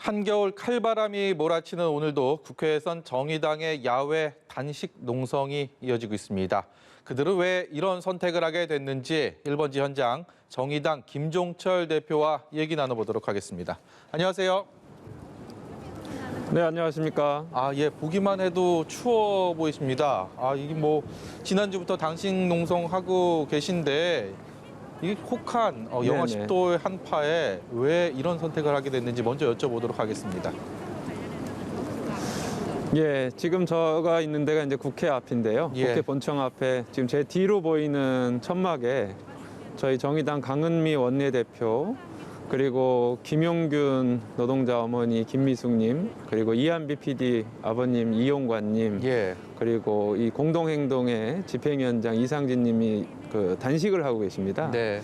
한겨울 칼바람이 몰아치는 오늘도 국회에선 정의당의 야외 단식 농성이 이어지고 있습니다. 그들은 왜 이런 선택을 하게 됐는지 1번지 현장 정의당 김종철 대표와 얘기 나눠보도록 하겠습니다. 안녕하세요. 네, 안녕하십니까. 예, 보기만 해도 추워 보이십니다. 이게 지난주부터 단식 농성하고 계신데 이게 혹한 영하 네네. 10도의 한파에 왜 이런 선택을 하게 됐는지 먼저 여쭤보도록 하겠습니다. 예, 지금 제가 있는 데가 이제 국회 앞인데요. 예. 국회 본청 앞에 지금 제 뒤로 보이는 천막에 저희 정의당 강은미 원내대표, 그리고 김용균 노동자 어머니 김미숙님, 그리고 이한비 PD 아버님 이용관님, 예. 그리고 이 공동행동의 집행위원장 이상진님이 단식을 하고 계십니다. 네.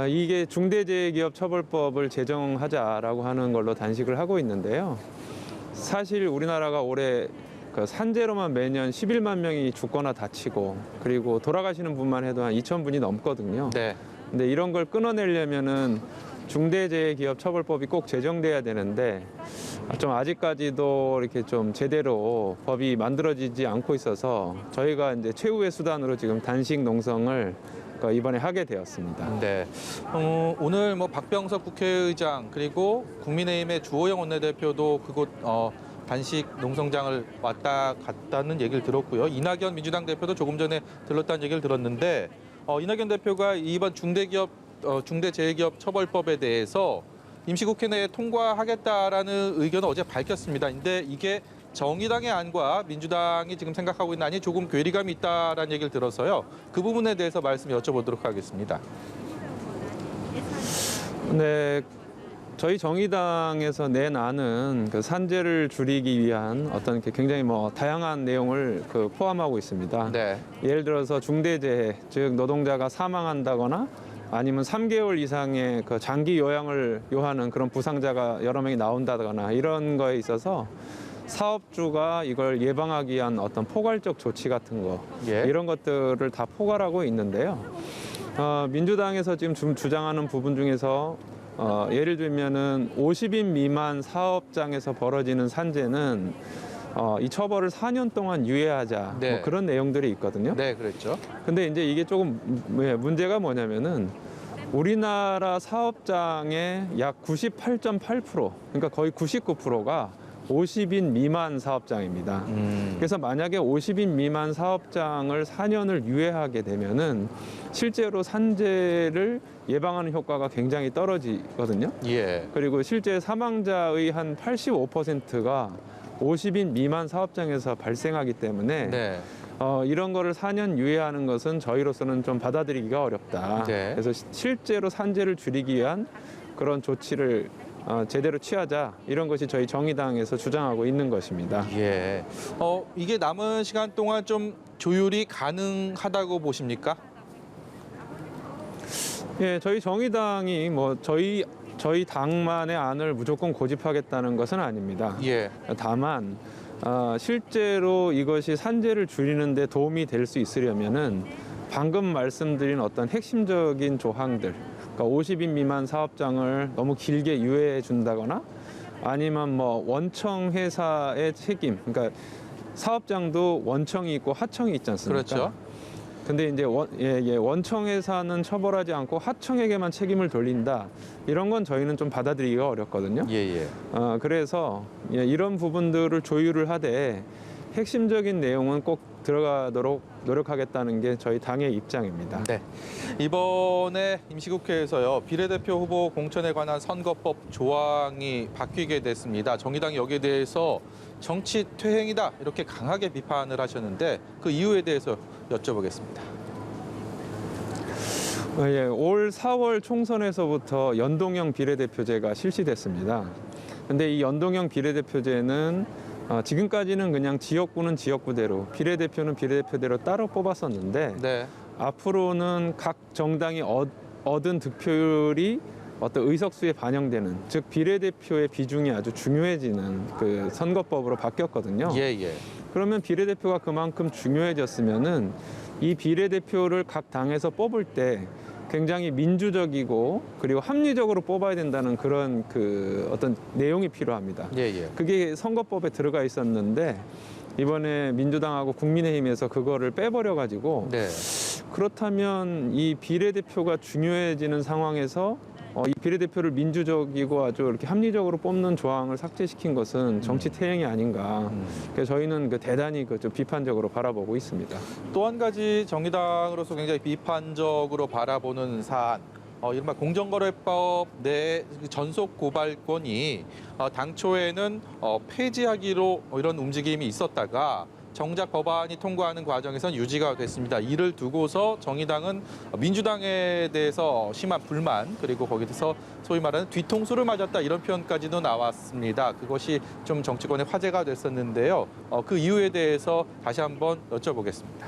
이게 중대재해기업처벌법을 제정하자라고 하는 걸로 단식을 하고 있는데요. 사실 우리나라가 올해 산재로만 매년 11만 명이 죽거나 다치고, 그리고 돌아가시는 분만 해도 한 2,000분이 넘거든요. 네. 근데 이런 걸 끊어내려면은 중대재해기업처벌법이 꼭 제정돼야 되는데 좀 아직까지도 이렇게 좀 제대로 법이 만들어지지 않고 있어서 저희가 이제 최후의 수단으로 지금 단식 농성을 이번에 하게 되었습니다. 네. 오늘 박병석 국회의장 그리고 국민의힘의 주호영 원내대표도 그곳 단식 농성장을 왔다 갔다는 얘기를 들었고요. 이낙연 민주당 대표도 조금 전에 들렀다는 얘기를 들었는데 이낙연 대표가 이번 중대재해기업처벌법에 대해서 임시국회 내에 통과하겠다라는 의견을 어제 밝혔습니다. 근데 이게 정의당의 안과 민주당이 지금 생각하고 있는 안이 조금 괴리감이 있다라는 얘기를 들어서요. 그 부분에 대해서 말씀 여쭤보도록 하겠습니다. 네, 저희 정의당에서 낸 안은 산재를 줄이기 위한 어떤 굉장히 다양한 내용을 포함하고 있습니다. 네. 예를 들어서 중대재해, 즉 노동자가 사망한다거나 아니면 3개월 이상의 장기 요양을 요하는 그런 부상자가 여러 명이 나온다거나 이런 거에 있어서 사업주가 이걸 예방하기 위한 어떤 포괄적 조치 같은 거, 예. 이런 것들을 다 포괄하고 있는데요. 민주당에서 지금 주장하는 부분 중에서 예를 들면은 50인 미만 사업장에서 벌어지는 산재는 이 처벌을 4년 동안 유예하자, 네. 그런 내용들이 있거든요. 네, 그랬죠. 근데 이제 이게 조금 문제가 뭐냐면은 우리나라 사업장의 약 98.8%, 그러니까 거의 99%가 50인 미만 사업장입니다. 그래서 만약에 50인 미만 사업장을 4년을 유예하게 되면은 실제로 산재를 예방하는 효과가 굉장히 떨어지거든요. 예. 그리고 실제 사망자의 한 85%가 50인 미만 사업장에서 발생하기 때문에 네. 이런 거를 4년 유예하는 것은 저희로서는 좀 받아들이기가 어렵다. 네. 그래서 실제로 산재를 줄이기 위한 그런 조치를 제대로 취하자, 이런 것이 저희 정의당에서 주장하고 있는 것입니다. 예. 이게 남은 시간 동안 좀 조율이 가능하다고 보십니까? 예, 저희 정의당이 저희 당만의 안을 무조건 고집하겠다는 것은 아닙니다. 예. 다만 실제로 이것이 산재를 줄이는 데 도움이 될 수 있으려면은 방금 말씀드린 어떤 핵심적인 조항들, 그러니까 50인 미만 사업장을 너무 길게 유예해 준다거나 아니면 원청 회사의 책임, 그러니까 사업장도 원청이 있고 하청이 있지 않습니까? 그렇죠. 근데 이제 원청 회사는 처벌하지 않고 하청에게만 책임을 돌린다, 이런 건 저희는 좀 받아들이기가 어렵거든요. 예. 그래서 이런 부분들을 조율을 하되 핵심적인 내용은 꼭 들어가도록 노력하겠다는 게 저희 당의 입장입니다. 네. 이번에 임시국회에서요, 비례대표 후보 공천에 관한 선거법 조항이 바뀌게 됐습니다. 정의당이 여기에 대해서 정치 퇴행이다, 이렇게 강하게 비판을 하셨는데 그 이유에 대해서 여쭤보겠습니다. 올 4월 총선에서부터 연동형 비례대표제가 실시됐습니다. 근데 이 연동형 비례대표제는 지금까지는 그냥 지역구는 지역구대로, 비례대표는 비례대표대로 따로 뽑았었는데 네. 앞으로는 각 정당이 얻은 득표율이 어떤 의석수에 반영되는, 즉 비례대표의 비중이 아주 중요해지는 선거법으로 바뀌었거든요. 예. 그러면 비례대표가 그만큼 중요해졌으면은 이 비례대표를 각 당에서 뽑을 때 굉장히 민주적이고 그리고 합리적으로 뽑아야 된다는 그런 그 어떤 내용이 필요합니다. 예, 예. 그게 선거법에 들어가 있었는데 이번에 민주당하고 국민의힘에서 그거를 빼버려 가지고 네. 그렇다면 이 비례대표가 중요해지는 상황에서 이 비례대표를 민주적이고 아주 이렇게 합리적으로 뽑는 조항을 삭제시킨 것은 정치 퇴행이 아닌가. 그래서 저희는 대단히 좀 비판적으로 바라보고 있습니다. 또 한 가지 정의당으로서 굉장히 비판적으로 바라보는 사안, 이른바 공정거래법 내 전속 고발권이 당초에는 폐지하기로 이런 움직임이 있었다가 정작 법안이 통과하는 과정에선 유지가 됐습니다. 이를 두고서 정의당은 민주당에 대해서 심한 불만, 그리고 거기서 소위 말하는 뒤통수를 맞았다, 이런 표현까지도 나왔습니다. 그것이 좀 정치권의 화제가 됐었는데요. 그 이유에 대해서 다시 한번 여쭤보겠습니다.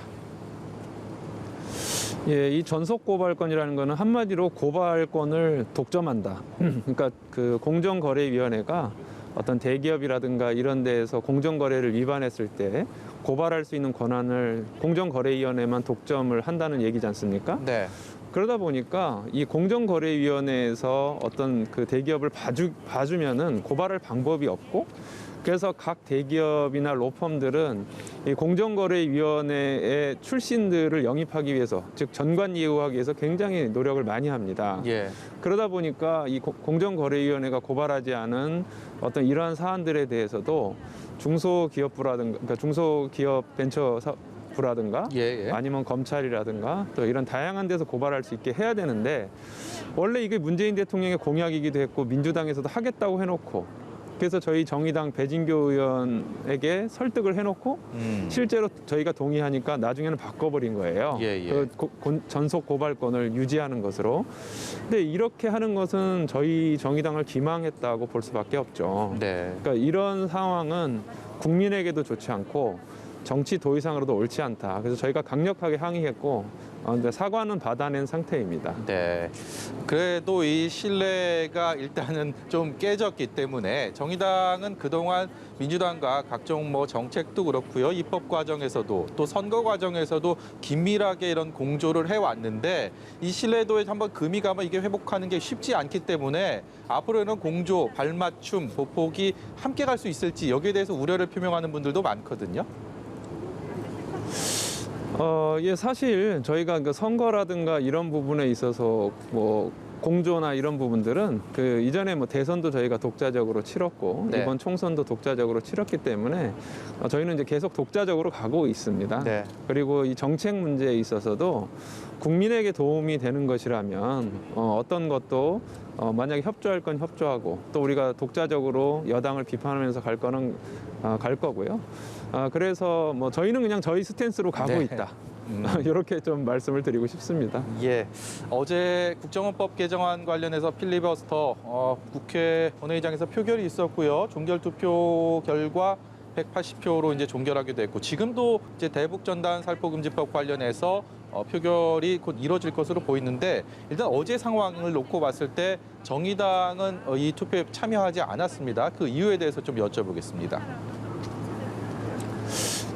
예, 이 전속 고발권이라는 거는 한마디로 고발권을 독점한다. 그러니까 그 공정거래위원회가 어떤 대기업이라든가 이런 데에서 공정거래를 위반했을 때 고발할 수 있는 권한을 공정거래위원회만 독점을 한다는 얘기지 않습니까? 네. 그러다 보니까 이 공정거래위원회에서 어떤 그 대기업을 봐주면은 고발할 방법이 없고, 그래서 각 대기업이나 로펌들은 이 공정거래위원회의 출신들을 영입하기 위해서, 즉 전관 예우하기 위해서 굉장히 노력을 많이 합니다. 예. 그러다 보니까 이 공정거래위원회가 고발하지 않은 어떤 이러한 사안들에 대해서도 중소기업부라든가, 그러니까 중소기업 벤처부라든가 예, 예. 아니면 검찰이라든가 또 이런 다양한 데서 고발할 수 있게 해야 되는데, 원래 이게 문재인 대통령의 공약이기도 했고 민주당에서도 하겠다고 해놓고, 그래서 저희 정의당 배진교 의원에게 설득을 해놓고 실제로 저희가 동의하니까 나중에는 바꿔버린 거예요. 예, 예. 그 전속 고발권을 유지하는 것으로. 근데 이렇게 하는 것은 저희 정의당을 기망했다고 볼 수밖에 없죠. 네. 그러니까 이런 상황은 국민에게도 좋지 않고 정치 도의상으로도 옳지 않다. 그래서 저희가 강력하게 항의했고 근데 사과는 받아낸 상태입니다. 네. 그래도 이 신뢰가 일단은 좀 깨졌기 때문에 정의당은 그동안 민주당과 각종 정책도 그렇고요. 입법 과정에서도 또 선거 과정에서도 긴밀하게 이런 공조를 해왔는데, 이 신뢰도에 한번 금이 가면 이게 회복하는 게 쉽지 않기 때문에 앞으로는 공조, 발맞춤, 보폭이 함께 갈 수 있을지, 여기에 대해서 우려를 표명하는 분들도 많거든요. 예, 사실 저희가 그 선거라든가 이런 부분에 있어서 공조나 이런 부분들은 그 이전에 대선도 저희가 독자적으로 치렀고 네. 이번 총선도 독자적으로 치렀기 때문에 저희는 이제 계속 독자적으로 가고 있습니다. 네. 그리고 이 정책 문제에 있어서도 국민에게 도움이 되는 것이라면 어떤 것도 만약에 협조할 건 협조하고, 또 우리가 독자적으로 여당을 비판하면서 갈 거는 갈 거고요. 그래서 저희는 그냥 저희 스탠스로 가고 네. 있다. 이렇게 좀 말씀을 드리고 싶습니다. 예, 어제 국정원법 개정안 관련해서 필리버스터 국회 본회의장에서 표결이 있었고요. 종결 투표 결과 180표로 이제 종결하게 됐고, 지금도 이제 대북전단 살포금지법 관련해서 표결이 곧 이뤄질 것으로 보이는데, 일단 어제 상황을 놓고 봤을 때 정의당은 이 투표에 참여하지 않았습니다. 그 이유에 대해서 좀 여쭤보겠습니다.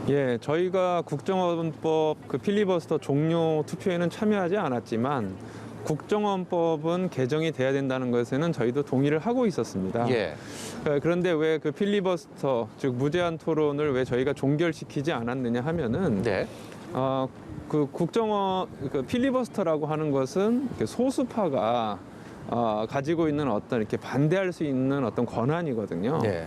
예, 저희가 국정원법 그 필리버스터 종료 투표에는 참여하지 않았지만 국정원법은 개정이 돼야 된다는 것에는 저희도 동의를 하고 있었습니다. 예. 그런데 왜 그 필리버스터, 즉 무제한 토론을 왜 저희가 종결시키지 않았느냐 하면은 네. 그 국정원 그 필리버스터라고 하는 것은 소수파가 가지고 있는 어떤 이렇게 반대할 수 있는 어떤 권한이거든요. 네.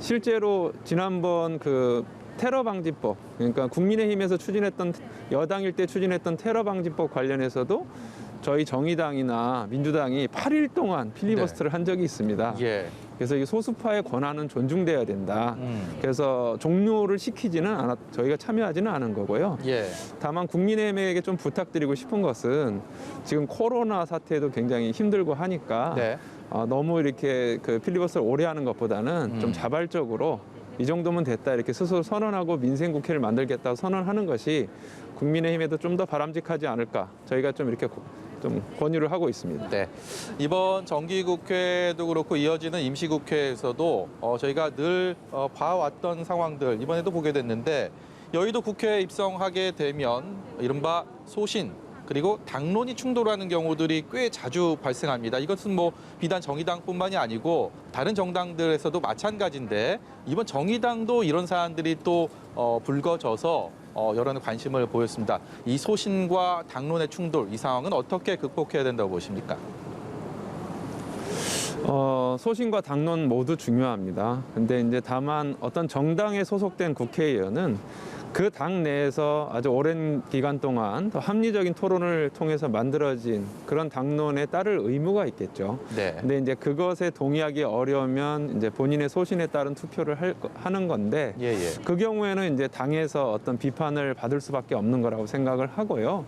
실제로 지난번 그 테러 방지법, 그러니까 국민의힘에서 추진했던, 여당일 때 추진했던 테러 방지법 관련해서도 저희 정의당이나 민주당이 8일 동안 필리버스터를 한 적이 있습니다. 예. 그래서 이 소수파의 권한은 존중돼야 된다. 그래서 종료를 시키지는 저희가 참여하지는 않은 거고요. 예. 다만 국민의힘에게 좀 부탁드리고 싶은 것은, 지금 코로나 사태도 굉장히 힘들고 하니까 네. 너무 이렇게 그 필리버스터를 오래 하는 것보다는 좀 자발적으로 이 정도면 됐다, 이렇게 스스로 선언하고 민생국회를 만들겠다고 선언하는 것이 국민의힘에도 좀 더 바람직하지 않을까, 저희가 좀 이렇게 좀 권유를 하고 있습니다. 네. 이번 정기국회도 그렇고 이어지는 임시국회에서도 저희가 늘 봐왔던 상황들 이번에도 보게 됐는데, 여의도 국회에 입성하게 되면 이른바 소신, 그리고 당론이 충돌하는 경우들이 꽤 자주 발생합니다. 이것은 뭐 비단 정의당뿐만이 아니고 다른 정당들에서도 마찬가지인데 이번 정의당도 이런 사안들이 또 불거져서 여론의 관심을 보였습니다. 이 소신과 당론의 충돌, 이 상황은 어떻게 극복해야 된다고 보십니까? 소신과 당론 모두 중요합니다. 근데 이제 다만 어떤 정당에 소속된 국회의원은 그 당 내에서 아주 오랜 기간 동안 더 합리적인 토론을 통해서 만들어진 그런 당론에 따를 의무가 있겠죠. 네. 근데 이제 그것에 동의하기 어려우면 이제 본인의 소신에 따른 투표를 하는 건데 예, 예. 그 경우에는 이제 당에서 어떤 비판을 받을 수밖에 없는 거라고 생각을 하고요.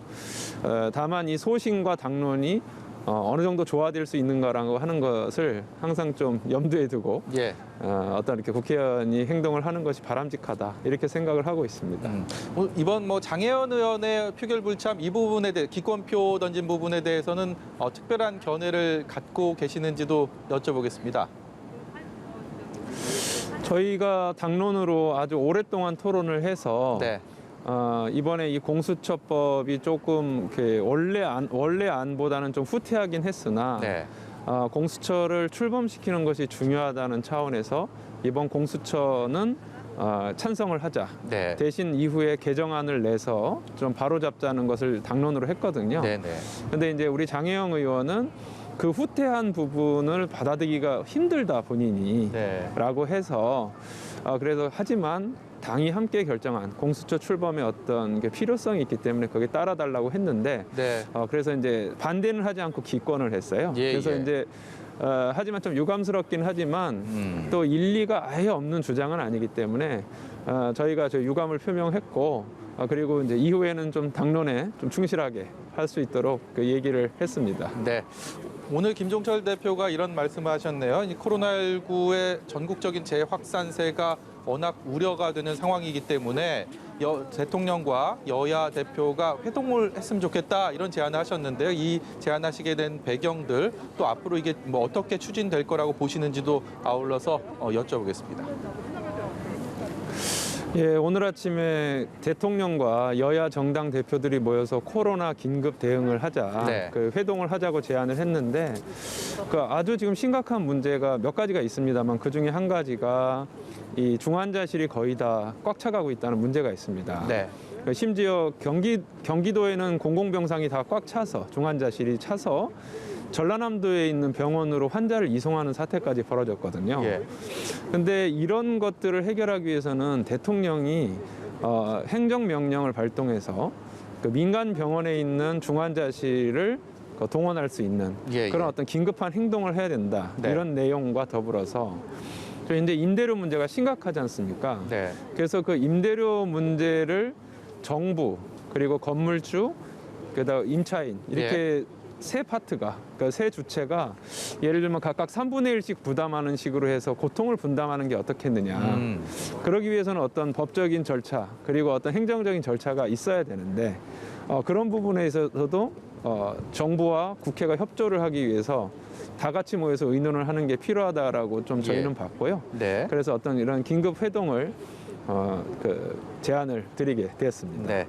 다만 이 소신과 당론이 어느 정도 조화될 수 있는가라고 하는 것을 항상 좀 염두에 두고 예. 어떤 이렇게 국회의원이 행동을 하는 것이 바람직하다 이렇게 생각을 하고 있습니다. 이번 뭐 장혜연 의원의 표결 불참 이 부분에 대해 기권표 던진 부분에 대해서는 특별한 견해를 갖고 계시는지도 여쭤보겠습니다. 저희가 당론으로 아주 오랫동안 토론을 해서 네. 이번에 이 공수처법이 조금 원래 안보다는 좀 후퇴하긴 했으나 네. 공수처를 출범시키는 것이 중요하다는 차원에서 이번 공수처는 찬성을 하자. 네. 대신 이후에 개정안을 내서 좀 바로잡자는 것을 당론으로 했거든요. 네, 네. 근데 이제 우리 장혜영 의원은 그 후퇴한 부분을 받아들이기가 힘들다 본인이 네. 라고 해서 그래서 하지만 당이 함께 결정한 공수처 출범의 어떤 게 필요성이 있기 때문에 거기에 따라달라고 했는데 네. 그래서 이제 반대는 하지 않고 기권을 했어요. 예, 그래서 예. 이제 하지만 좀 유감스럽긴 하지만 또 일리가 아예 없는 주장은 아니기 때문에 저희가 저 유감을 표명했고 그리고 이제 이후에는 좀 당론에 좀 충실하게 할 수 있도록 그 얘기를 했습니다. 네. 오늘 김종철 대표가 이런 말씀을 하셨네요. 이 코로나19의 전국적인 재확산세가 워낙 우려가 되는 상황이기 때문에 대통령과 여야 대표가 회동을 했으면 좋겠다 이런 제안을 하셨는데요. 이 제안하시게 된 배경들 또 앞으로 이게 뭐 어떻게 추진될 거라고 보시는지도 아울러서 여쭤보겠습니다. 예, 오늘 아침에 대통령과 여야 정당 대표들이 모여서 코로나 긴급 대응을 하자, 네. 그 회동을 하자고 제안을 했는데, 그 아주 지금 심각한 문제가 몇 가지가 있습니다만 그 중에 한 가지가 이 중환자실이 거의 다 꽉 차가고 있다는 문제가 있습니다. 네. 심지어 경기도에는 공공병상이 다 꽉 차서 중환자실이 차서 전라남도에 있는 병원으로 환자를 이송하는 사태까지 벌어졌거든요. 예. 근데 이런 것들을 해결하기 위해서는 대통령이 행정명령을 발동해서 그 민간 병원에 있는 중환자실을 동원할 수 있는 예, 그런 예. 어떤 긴급한 행동을 해야 된다. 네. 이런 내용과 더불어서 저희 이제 임대료 문제가 심각하지 않습니까? 네. 그래서 그 임대료 문제를 정부 그리고 건물주 그다음 임차인 이렇게 세 파트가 그러니까 세 주체가 예를 들면 각각 3분의 1씩 부담하는 식으로 해서 고통을 분담하는 게 어떻겠느냐. 그러기 위해서는 어떤 법적인 절차 그리고 어떤 행정적인 절차가 있어야 되는데 그런 부분에 있어서도 정부와 국회가 협조를 하기 위해서 다 같이 모여서 의논을 하는 게 필요하다라고 좀 저희는 예. 봤고요. 네. 그래서 어떤 이런 긴급 회동을 제안을 드리게 되었습니다. 네.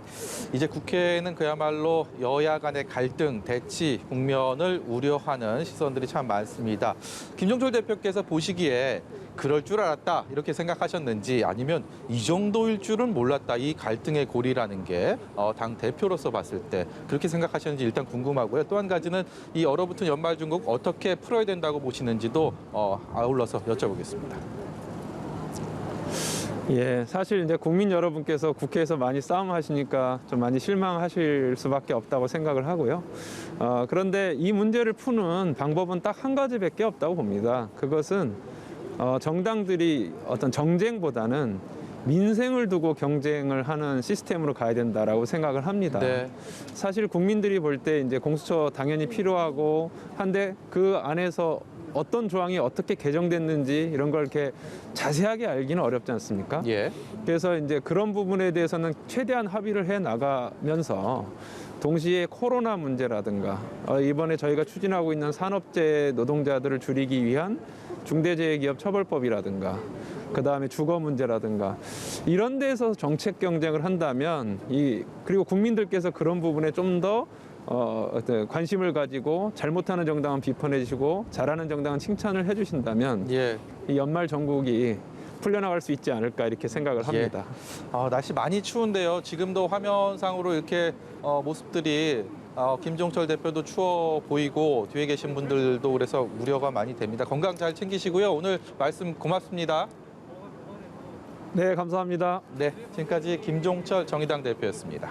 이제 국회는 그야말로 여야 간의 갈등, 대치 국면을 우려하는 시선들이 참 많습니다. 김종철 대표께서 보시기에 그럴 줄 알았다 이렇게 생각하셨는지 아니면 이 정도일 줄은 몰랐다 이 갈등의 고리라는 게 당 대표로서 봤을 때 그렇게 생각하셨는지 일단 궁금하고요. 또 한 가지는 이 얼어붙은 연말 중국 어떻게 풀어야 된다고 보시는지도 아울러서 여쭤보겠습니다. 예, 사실 이제 국민 여러분께서 국회에서 많이 싸움하시니까 좀 많이 실망하실 수밖에 없다고 생각을 하고요. 그런데 이 문제를 푸는 방법은 딱 한 가지밖에 없다고 봅니다. 그것은 정당들이 어떤 정쟁보다는 민생을 두고 경쟁을 하는 시스템으로 가야 된다라고 생각을 합니다. 네. 사실 국민들이 볼 때 이제 공수처 당연히 필요하고 한데 그 안에서 어떤 조항이 어떻게 개정됐는지 이런 걸 이렇게 자세하게 알기는 어렵지 않습니까? 예. 그래서 이제 그런 부분에 대해서는 최대한 합의를 해 나가면서 동시에 코로나 문제라든가 이번에 저희가 추진하고 있는 산업재해 노동자들을 줄이기 위한 중대재해기업처벌법이라든가 그다음에 주거 문제라든가 이런 데서 정책 경쟁을 한다면 그리고 국민들께서 그런 부분에 좀 더 어떤 관심을 가지고 잘못하는 정당은 비판해 주시고 잘하는 정당은 칭찬을 해 주신다면 예. 이 연말 정국이 풀려나갈 수 있지 않을까 이렇게 생각을 합니다. 날씨 많이 추운데요. 지금도 화면상으로 이렇게 모습들이 김종철 대표도 추워 보이고 뒤에 계신 분들도 그래서 우려가 많이 됩니다. 건강 잘 챙기시고요. 오늘 말씀 고맙습니다. 네, 감사합니다. 네, 지금까지 김종철 정의당 대표였습니다.